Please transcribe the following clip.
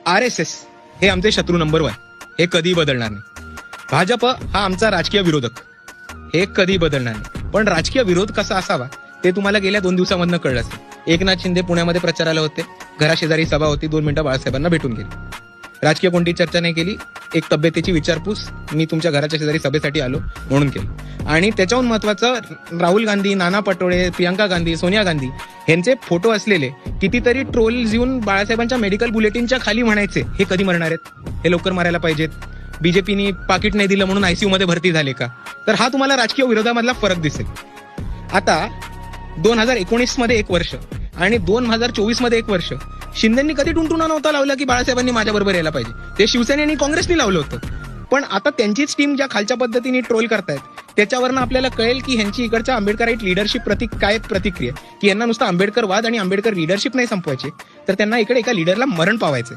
RSS हे आमचे शत्रू नंबर 1, हे कधी बदलणार नाही. भाजप हा आमचा राजकीय विरोधक, हे कधी बदलणार नाही. पण राजकीय विरोध कसा असावा ते तुम्हाला गेल्या 2 दिवसांमधनं कळलं असेल. एकनाथ शिंदे पुण्यामध्ये प्रचाराला होते, घराशेजारी सभा होती, 2 मिनिटं बाळासाहेबांना भेटून गेली. राजकीय कोणती चर्चा नाही केली, एक तब्येतीची विचारपूस, मी तुमच्या घराच्या शेजारी सभेसाठी आलो म्हणून केली. आणि त्याच्याहून महत्वाचं, राहुल गांधी, नाना पटोळे, प्रियंका गांधी, सोनिया गांधी यांचे फोटो असलेले कितीतरी ट्रोल्स येऊन बाळासाहेबांच्या मेडिकल बुलेटिनच्या खाली म्हणायचे हे कधी मरणार आहेत, हे लवकर मारायला पाहिजेत, बीजेपीनी पाकिट नाही दिलं म्हणून ICU मध्ये भरती झाले का. तर हा तुम्हाला राजकीय विरोधामधला फरक दिसेल. आता 2019 मध्ये 1 वर्ष आणि 2024 मध्ये 1 वर्ष शिंदेंनी कधी टुनटुना नव्हता लावला की बाळासाहेबांनी माझ्याबरोबर यायला पाहिजे. ते शिवसेने आणि काँग्रेसनी लावलं होतं. पण आता त्यांचीच टीम ज्या खालच्या पद्धतीने ट्रोल करतायत त्याच्यावरनं आपल्याला कळेल की ह्यांची इकडच्या आंबेडकराईट लिडरशिप काय प्रतिक्रिया, की यांना नुसतं आंबेडकर वाद आणि आंबेडकर लिडरशिप नाही संपवायची, तर त्यांना इकडे एका लिडरला मरण पावायचं.